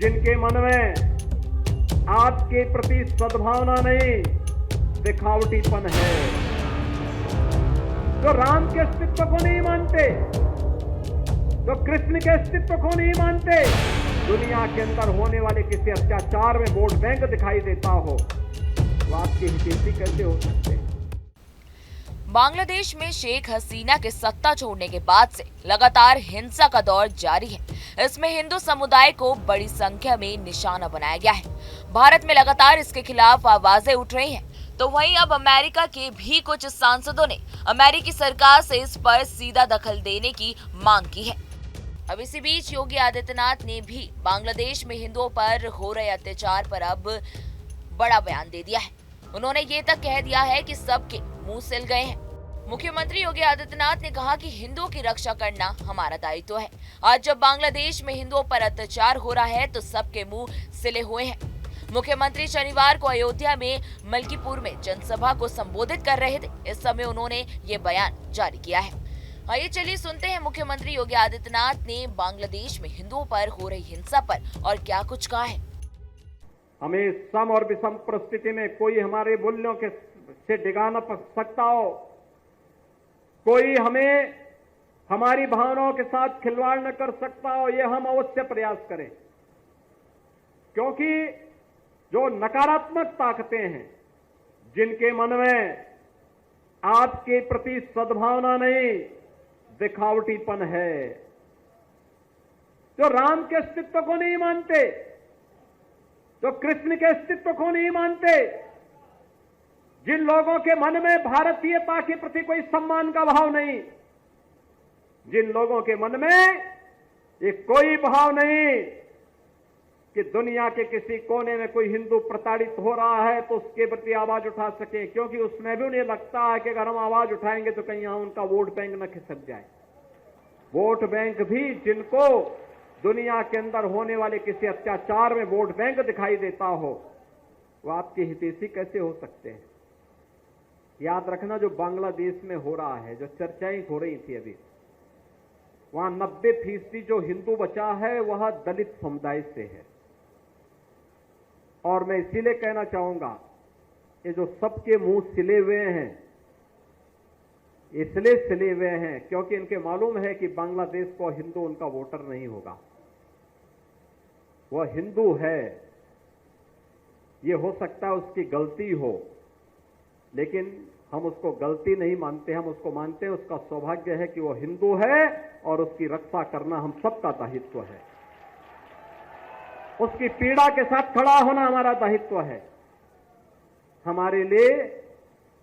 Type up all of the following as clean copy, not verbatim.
जिनके मन में आपके प्रति सद्भावना नहीं, दिखावटीपन है, जो राम के अस्तित्व को नहीं मानते, जो कृष्ण के अस्तित्व को नहीं मानते, दुनिया के अंदर होने वाले किसी अत्याचार में वोट बैंक दिखाई देता हो, तो आपकी हितैषी कैसे हो सकते हैं? बांग्लादेश में शेख हसीना के सत्ता छोड़ने के बाद से लगातार हिंसा का दौर जारी है। इसमें हिंदू समुदाय को बड़ी संख्या में निशाना बनाया गया है। भारत में लगातार इसके खिलाफ आवाजें उठ रही हैं, तो वहीं अब अमेरिका के भी कुछ सांसदों ने अमेरिकी सरकार से इस पर सीधा दखल देने की मांग की है। अब इसी बीच योगी आदित्यनाथ ने भी बांग्लादेश में हिंदुओं पर हो रहे अत्याचार पर अब बड़ा बयान दे दिया है। उन्होंने ये तक कह दिया है कि सबके मुंह सिल गए हैं। मुख्यमंत्री योगी आदित्यनाथ ने कहा कि हिंदुओं की रक्षा करना हमारा दायित्व है। आज जब बांग्लादेश में हिंदुओं पर अत्याचार हो रहा है तो सबके मुंह सिले हुए हैं। मुख्यमंत्री शनिवार को अयोध्या में मलकीपुर में जनसभा को संबोधित कर रहे थे। इस समय उन्होंने ये बयान जारी किया है। आइए चलिए सुनते हैं मुख्यमंत्री योगी आदित्यनाथ ने बांग्लादेश में हिंदुओं पर हो रही हिंसा पर और क्या कुछ कहा है। हमें सम और विषम परिस्थिति में कोई हमारे मूल्यों के से डिगा न सकता हो, कोई हमें हमारी भावनाओं के साथ खिलवाड़ न कर सकता हो, यह हम अवश्य प्रयास करें। क्योंकि जो नकारात्मक ताकतें हैं, जिनके मन में आपके प्रति सद्भावना नहीं, दिखावटीपन है, जो राम के अस्तित्व को नहीं मानते, जो कृष्ण के अस्तित्व को नहीं मानते, जिन लोगों के मन में भारतीयता के प्रति कोई सम्मान का भाव नहीं, जिन लोगों के मन में ये कोई भाव नहीं कि दुनिया के किसी कोने में कोई हिंदू प्रताड़ित हो रहा है तो उसके प्रति आवाज उठा सके, क्योंकि उसमें भी उन्हें लगता है कि अगर हम आवाज उठाएंगे तो कहीं उनका वोट बैंक न खिसक जाए। वोट बैंक भी जिनको दुनिया के अंदर होने वाले किसी अत्याचार में वोट बैंक दिखाई देता हो, वो आपकी हितैषी कैसे हो सकते हैं? याद रखना, जो बांग्लादेश में हो रहा है, जो चर्चाएं हो रही थी अभी, वहां 90% जो हिंदू बचा है वह दलित समुदाय से है। और मैं इसीलिए कहना चाहूंगा, ये जो सबके मुंह सिले हुए हैं, इसलिए सिले हुए हैं क्योंकि इनके मालूम है कि बांग्लादेश को हिंदू उनका वोटर नहीं होगा। वह हिंदू है, ये हो सकता है उसकी गलती हो, लेकिन हम उसको गलती नहीं मानते, हम उसको मानते हैं उसका सौभाग्य है कि वो हिंदू है और उसकी रक्षा करना हम सबका दायित्व है। उसकी पीड़ा के साथ खड़ा होना हमारा दायित्व है। हमारे लिए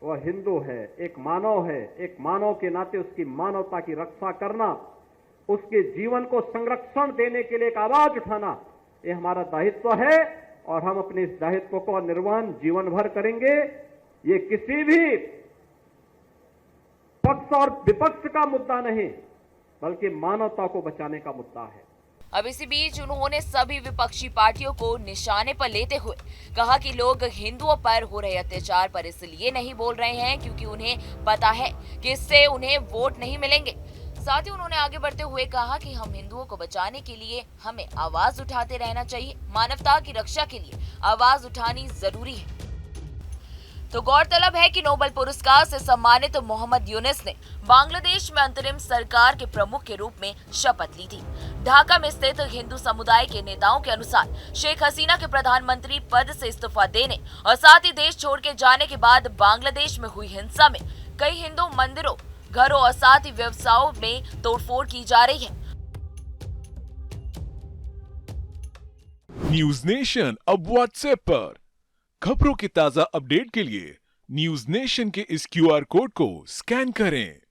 वह हिंदू है, एक मानव है, एक मानव के नाते उसकी मानवता की रक्षा करना, उसके जीवन को संरक्षण देने के लिए एक आवाज उठाना, ये हमारा दायित्व है और हम अपने इस दायित्व को निर्वहन जीवन भर करेंगे। ये किसी भी पक्ष और विपक्ष का मुद्दा नहीं, बल्कि मानवता को बचाने का मुद्दा है। अब इसी बीच उन्होंने सभी विपक्षी पार्टियों को निशाने पर लेते हुए कहा कि लोग हिंदुओं पर हो रहे अत्याचार पर इसलिए नहीं बोल रहे हैं क्योंकि उन्हें पता है कि इससे उन्हें वोट नहीं मिलेंगे। साथ ही उन्होंने आगे बढ़ते हुए कहा कि हम हिंदुओं को बचाने के लिए हमें आवाज उठाते रहना चाहिए। मानवता की रक्षा के लिए आवाज उठानी जरूरी है। तो गौरतलब है कि नोबेल पुरस्कार से सम्मानित मोहम्मद यूनुस ने बांग्लादेश में अंतरिम सरकार के प्रमुख के रूप में शपथ ली थी। ढाका में स्थित हिंदू समुदाय के नेताओं के अनुसार शेख हसीना के प्रधानमंत्री पद से इस्तीफा देने और साथ ही देश छोड़ के जाने के बाद बांग्लादेश में हुई हिंसा में कई हिंदू मंदिरों, घरों और साथ ही व्यवसायों में तोड़फोड़ की जा रही है। न्यूज नेशन अब व्हाट्सएप पर खबरों की ताजा अपडेट के लिए न्यूज नेशन के इस QR कोड को स्कैन करें।